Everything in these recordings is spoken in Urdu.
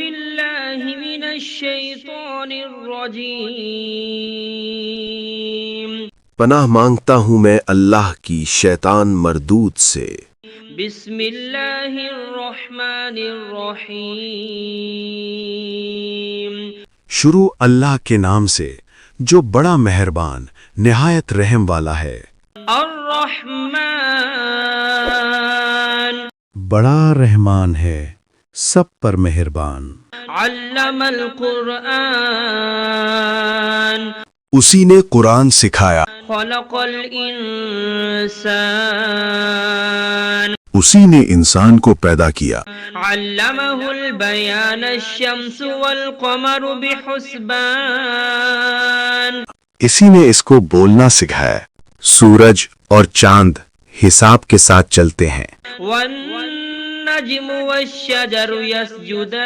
بالله من الشيطان الرجيم پناہ مانگتا ہوں میں اللہ کی شیطان مردود سے۔ بسم اللہ الرحمن الرحیم شروع اللہ کے نام سے جو بڑا مہربان نہایت رحم والا ہے۔ الرحمن بڑا رحمان ہے، سب پر مہربان۔ علم القرآن اسی نے قرآن سکھایا، خلق الانسان اسی نے انسان کو پیدا کیا۔ علمہ البیان الشمس والقمر بحسبان اسی نے اس کو بولنا سکھایا، سورج اور چاند حساب کے ساتھ چلتے ہیں۔ والنجم والشجر يسجدان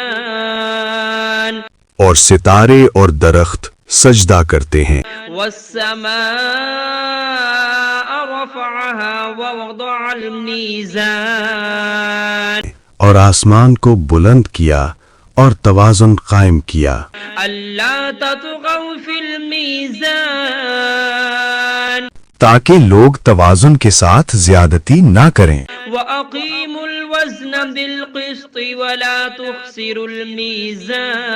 اور ستارے اور درخت سجدہ کرتے ہیں۔ والسماء رفعها ووضع الميزان اور آسمان کو بلند کیا اور توازن قائم کیا، ألا تطغوا في الميزان تاکہ لوگ توازن کے ساتھ زیادتی نہ کریں۔ وأقيموا الوزن بالقسط ولا تخسروا الميزان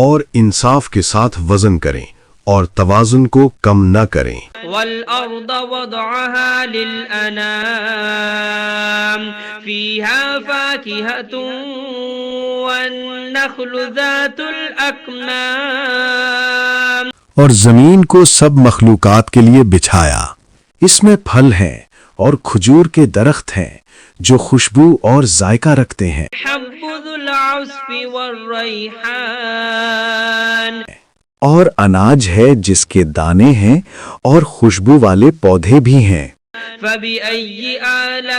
اور انصاف کے ساتھ وزن کریں اور توازن کو کم نہ کریں۔ والأرض وضعها للأنام فيها فاكهة والنخل ذات الأكمام اور زمین کو سب مخلوقات کے لیے بچھایا، اس میں پھل ہیں اور کھجور کے درخت ہیں جو خوشبو اور ذائقہ رکھتے ہیں۔ حب ذو العصف والريحان اور اناج ہے جس کے دانے ہیں اور خوشبو والے پودے بھی ہیں۔ فبأي آلاء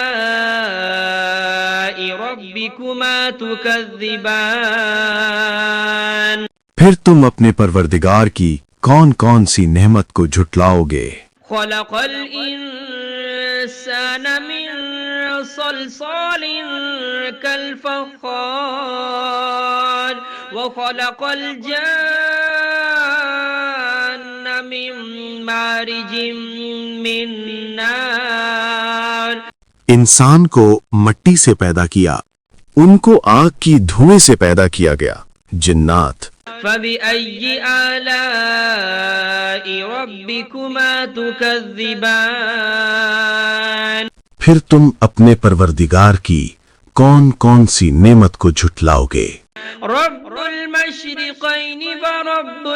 ربكما تكذبان پھر تم اپنے پروردگار کی کون کون سی نعمت کو جھٹلاؤ گے؟ خلق الإنسان من صلصال كالفخار وخلق الجان من مارج من نار انسان کو مٹی سے پیدا کیا، ان کو آگ کی دھوئیں سے پیدا کیا گیا۔ جنات فبأي آلاء ربكما تكذبان پھر تم اپنے پروردگار کی کون کون سی نعمت کو جھٹلاؤ گے؟ رب المشرقين ورب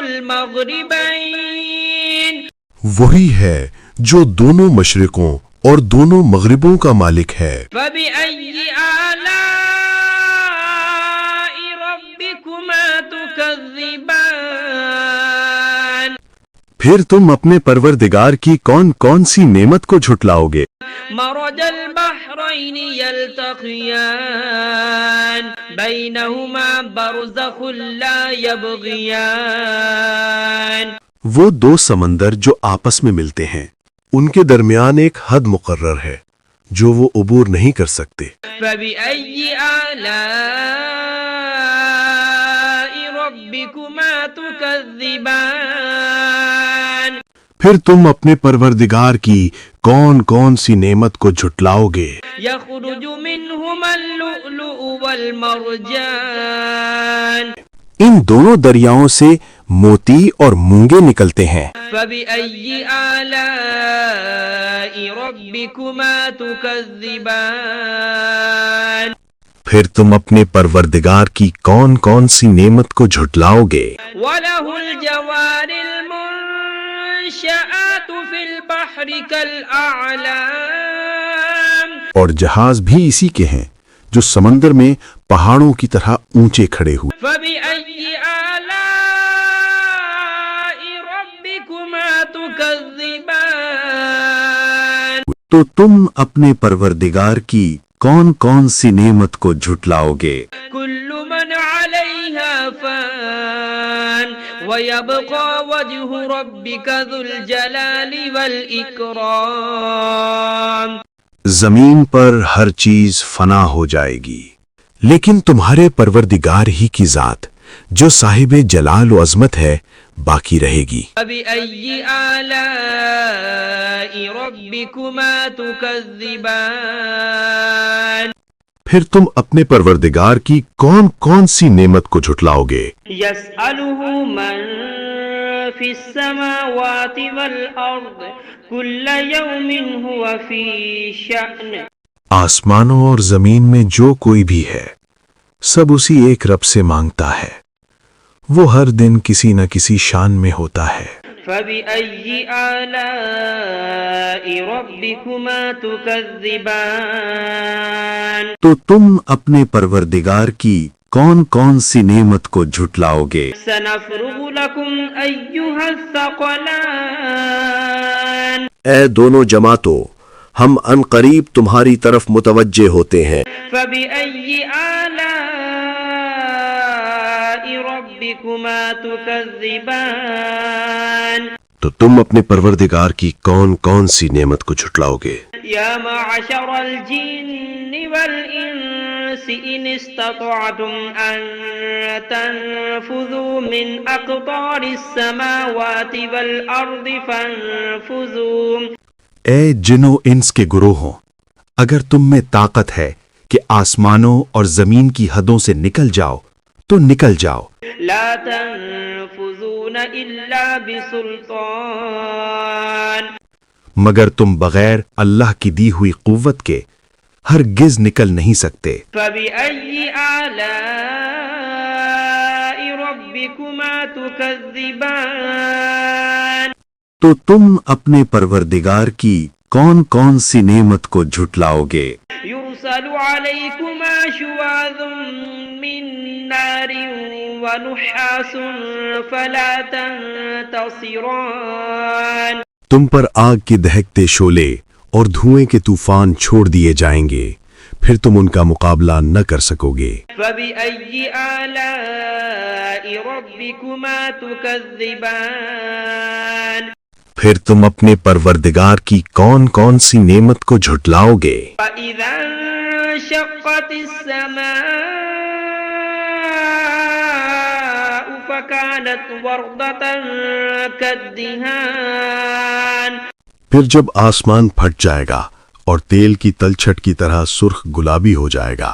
المغربين وہی ہے جو دونوں مشرقوں اور دونوں مغربوں کا مالک ہے۔ فبأي آلاء ربكما تكذبان پھر تم اپنے پروردگار کی کون کون سی نعمت کو جھٹلاؤ گے؟ مرج البحرين يلتقيان بينهما برزخ لا يبغيان وہ دو سمندر جو آپس میں ملتے ہیں، ان کے درمیان ایک حد مقرر ہے جو وہ عبور نہیں کر سکتے۔ فبأي آلاء ربكما تكذبان پھر تم اپنے پروردگار کی کون کون سی نعمت کو جھٹلاؤ گے؟ يخرج منهما اللؤلؤ والمرجان ان دونوں دریاؤں سے موتی اور مونگے نکلتے ہیں۔ فبأي آلاء ربكما تكذبان پھر تم اپنے پروردگار کی کون کون سی نعمت کو جھٹلاؤ گے؟ وله الجوار المنشآت في البحر كالأعلام اور جہاز بھی اسی کے ہیں جو سمندر میں پہاڑوں کی طرح اونچے کھڑے ہوئے۔ فبأي آلاء ربكما تكذبان تو تم اپنے پروردگار کی کون کون سی نعمت کو جھٹلاؤ گے؟ كل من عليها فان ويبقى وجه ربك ذو الجلال والإكرام زمین پر ہر چیز فنا ہو جائے گی، لیکن تمہارے پروردگار ہی کی ذات جو صاحب جلال و عظمت ہے باقی رہے گی۔ فبأي آلاء ربكما تكذبان پھر تم اپنے پروردگار کی کون کون سی نعمت کو جھٹلاؤ گے؟ يسأله من في السماوات والأرض كل يوم هو في شأن آسمانوں اور زمین میں جو کوئی بھی ہے سب اسی ایک رب سے مانگتا ہے، وہ ہر دن کسی نہ کسی شان میں ہوتا ہے۔ فبأي آلاء ربكما تكذبان تو تم اپنے پروردگار کی کون کون سی نعمت کو جھٹلاؤ گے؟ سنفرغ لكم أيها الثقلان اے دونوں جماعتوں، ہم ان قریب تمہاری طرف متوجہ ہوتے ہیں۔ فبأي آلاء ربكما تكذبان تو تم اپنے پروردگار کی کون کون سی نعمت کو جھٹلاؤ گے؟ يا معشر الجن والإنس إن استطعتم أن تنفذوا من أقطار السماوات والأرض فانفذوا اے جن و انس کے گروہوں، اگر تم میں طاقت ہے کہ آسمانوں اور زمین کی حدوں سے نکل جاؤ تو نکل جاؤ، لا تنفذون إلا بسلطان مگر تم بغیر اللہ کی دی ہوئی قوت کے ہرگز نکل نہیں سکتے۔ فبأي آلاء ربكما تكذبان تو تم اپنے پروردگار کی کون کون سی نعمت کو جھٹلاؤ گے؟ يرسل عليكما شواظ من نار ونحاس فلا تنتصران تم پر آگ کے دہکتے شعلے اور دھوئیں کے طوفان چھوڑ دیے جائیں گے، پھر تم ان کا مقابلہ نہ کر سکو گے۔ فبأي آلاء ربكما تكذبان پھر تم اپنے پروردگار کی کون کون سی نعمت کو جھٹلاؤ گے؟ فإذا انشقت السماء فكانت وردة كالدهان پھر جب آسمان پھٹ جائے گا اور تیل کی تلچھٹ کی طرح سرخ گلابی ہو جائے گا،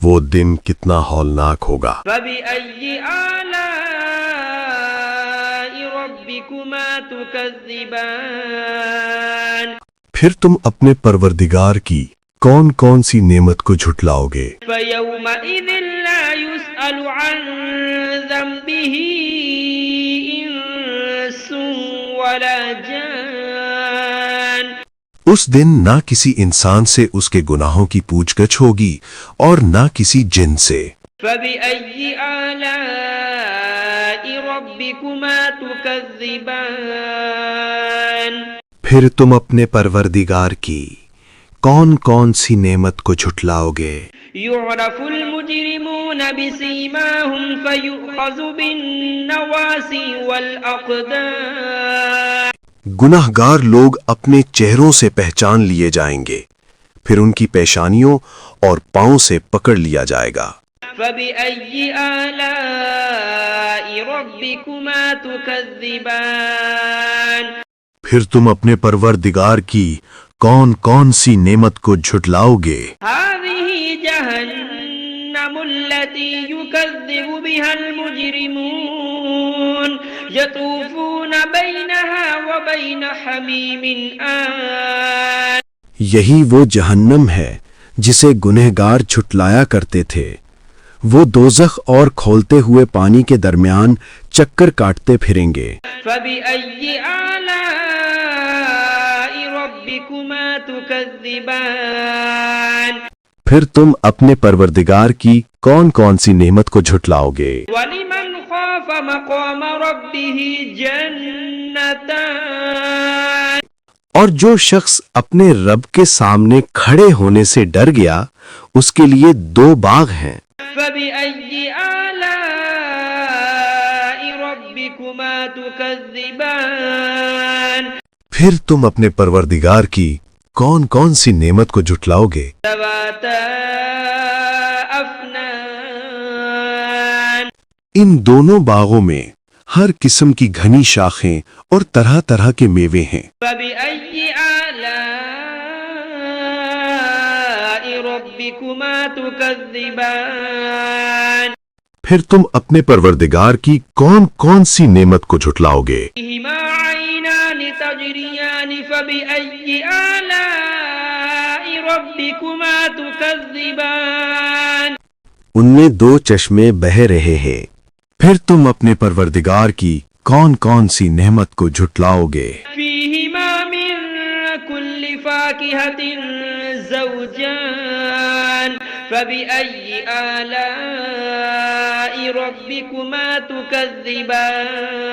وہ دن کتنا ہولناک ہوگا۔ فبأي آلاء ربكما تكذبان پھر تم اپنے پروردگار کی کون کون سی نعمت کو جھٹلاؤ گے؟ فيومئذ لا يسأل عن ذنبه إنس ولا جان اس دن نہ کسی انسان سے اس کے گناہوں کی پوچھ گچھ ہوگی اور نہ کسی جن سے۔ فبأي آلاء ربكما تكذبان پھر تم اپنے پروردگار کی کون کون سی نعمت کو جھٹلاؤ گے؟ يعرف المجرمون بسيماهم فيؤخذ بالنواصي والأقدام گناہ گار لوگ اپنے چہروں سے پہچان لیے جائیں گے، پھر ان کی پیشانیوں اور پاؤں سے پکڑ لیا جائے گا۔ فبأي آلاء ربكما تكذبان پھر تم اپنے پروردگار کی کون کون سی نعمت کو جھٹلاؤ گے؟ هذه جهنم التي يكذب بها المجرمون يطوفون بينها وبين حميم آن یہی وہ جہنم ہے جسے گنہگار جھٹلایا کرتے تھے، وہ دوزخ اور کھولتے ہوئے پانی کے درمیان چکر کاٹتے پھریں گے۔ فبأي آلاء ربكما تكذبان پھر تم اپنے پروردگار کی کون کون سی نعمت کو جھٹلاؤ گے؟ ولمن خاف مقام ربه جنتان اور جو شخص اپنے رب کے سامنے کھڑے ہونے سے ڈر گیا اس کے لیے 2 باغ ہیں۔ فبأي آلاء ربكما تكذبان پھر تم اپنے پروردگار کی کون کون سی نعمت کو جھٹلاؤ گے؟ ذواتا أفنان ان دونوں باغوں میں ہر قسم کی گھنی شاخیں اور طرح طرح کے میوے ہیں۔ فبأي آلاء ربكما تكذبان پھر تم اپنے پروردگار کی کون کون سی نعمت کو جھٹلاؤ گے؟ فيهما عينان تجريان فبأي آلاء ربكما تكذبان ان میں دو چشمے بہہ رہے ہیں، پھر تم اپنے پروردگار کی کون کون سی نعمت کو جھٹلاؤ گے؟ فيهما من كل فاكهة زوجان فبأي آلاء ربكما تكذبان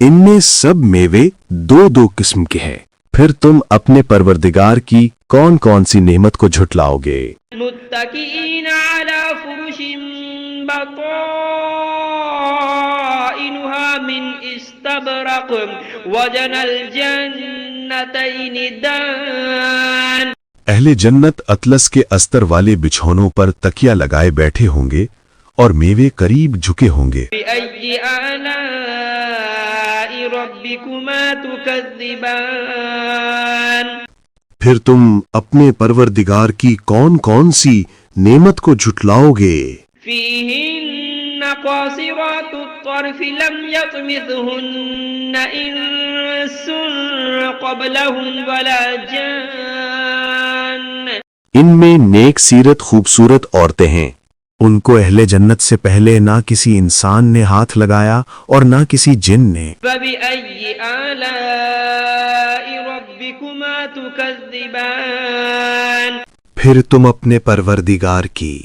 ان میں سب میوے دو دو قسم کے ہیں، پھر تم اپنے پروردگار کی کون کون سی نعمت کو جھٹلاؤ گے؟ متكئين على فرش بطائنها من استبرق وجنى الجنتين دان اہل جنت اطلس کے استر والے بچھونوں پر تکیہ لگائے بیٹھے ہوں گے اور میوے قریب جھکے ہوں گے۔ بأي آلاء ربكما تكذبان پھر تم اپنے پروردگار کی کون کون سی نعمت کو جھٹلاؤ گے؟ فيهن قاصرات الطرف لم يطمثهن إنس قبلهم ولا جان ان میں نیک سیرت خوبصورت عورتیں ہیں، ان کو اہل جنت سے پہلے نہ کسی انسان نے ہاتھ لگایا اور نہ کسی جن نے۔ فبأي آلاء ربكما تكذبان پھر تم اپنے پروردگار کی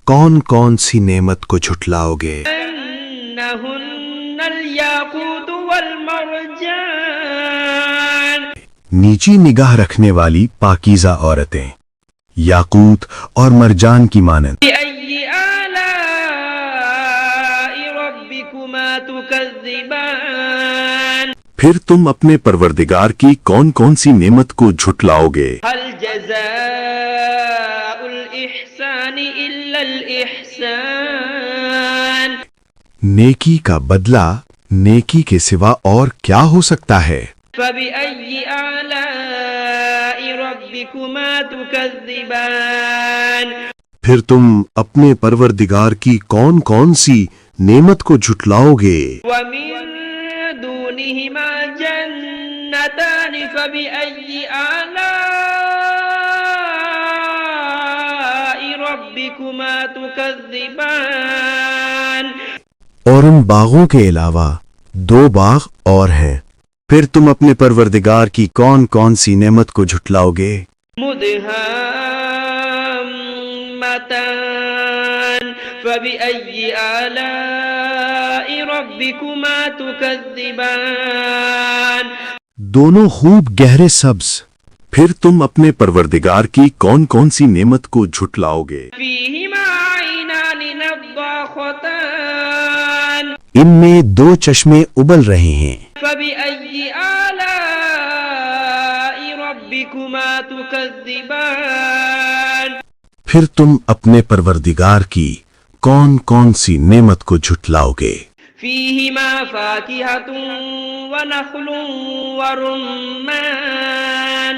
کون کون سی نعمت کو جھٹلاؤ گے؟ أنهن الياقوت والمرجان نیچی نگاہ رکھنے والی پاکیزہ عورتیں، یاقوت اور مرجان کی مانند۔ بأي آلاء ربكما تكذبان پھر تم اپنے پروردگار کی کون کون سی نعمت کو جھٹلاؤ گے؟ هل جزاء الإحسان إلا الإحسان نیکی کا بدلہ نیکی کے سوا اور کیا ہو سکتا ہے؟ فبأي آلاء ربكما تكذبان پھر تم اپنے پروردگار کی کون کون سی نعمت کو جھٹلاؤ گے؟ ومن دونهما جنتان فبأي آلاء ربكما تكذبان اور ان باغوں کے علاوہ دو باغ اور ہیں، پھر تم اپنے پروردگار کی کون کون سی نعمت کو جھٹلاؤ گے؟ مدهامتان فبأي آلاء ربكما تكذبان دونوں خوب گہرے سبز، پھر تم اپنے پروردگار کی کون کون سی نعمت کو جھٹلاؤ گے؟ فيهما عينان نضاختان ان میں دو چشمے ابل رہے ہیں، فبأي آلاء ربكما تكذبان پھر تم اپنے پروردگار کی کون کون سی نعمت کو جھٹلاؤ گے؟ فيهما فاكهة ونخل ورمان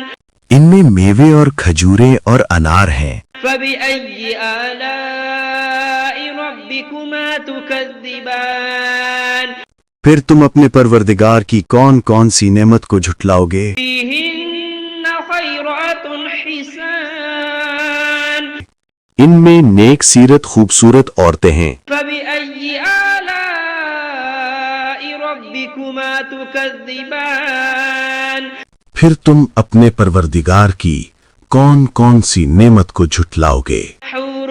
ان میں میوے اور کھجوریں اور انار ہیں، فبأي آلاء ربكما تكذبان پھر تم اپنے پروردگار کی کون کون سی نعمت کو جھٹلاؤ گے؟ فيهن خيرات حسان ان میں نیک سیرت خوبصورت عورتیں ہیں، فبأي آلاء ربكما تكذبان پھر تم اپنے پروردگار کی کون کون سی نعمت کو جھٹلاؤ گے؟ حور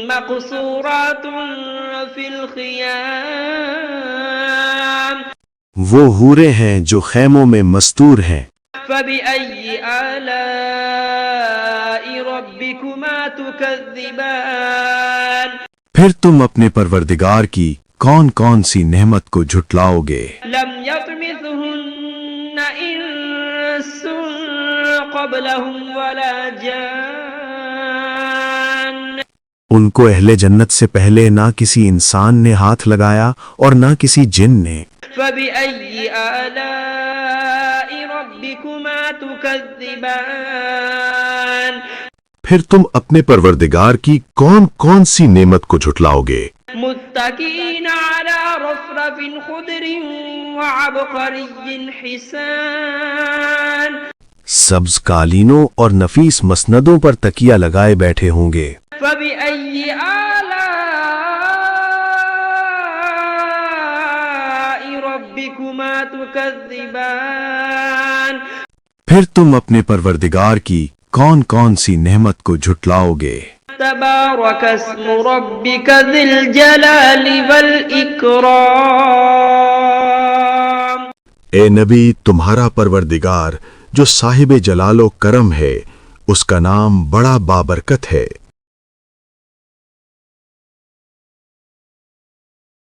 مقصورات في الخيام وہ حوریں ہیں جو خیموں میں مستور ہیں، فبأي آلاء ربكما تكذبان پھر تم اپنے پروردگار کی کون کون سی نعمت کو جھٹلاؤ گے؟ لم يطمثهن إنس قبلهم ولا جان ان کو اہل جنت سے پہلے نہ کسی انسان نے ہاتھ لگایا اور نہ کسی جن نے. فبأي آلاء ربكما تكذبان پھر تم اپنے پروردگار کی کون کون سی نعمت کو جھٹلاؤ گے؟ متكئين على رفرف خضر وعبقري حسان سبز قالینوں اور نفیس مسندوں پر تکیہ لگائے بیٹھے ہوں گے. فبأي آلاء ربكما تكذبان پھر تم اپنے پروردگار کی کون کون سی نعمت کو جھٹلاؤ گے؟ تبارك اسم ربك ذي الجلال والإكرام. اے نبی، تمہارا پروردگار جو صاحب جلال و کرم ہے، اس کا نام بڑا بابرکت ہے.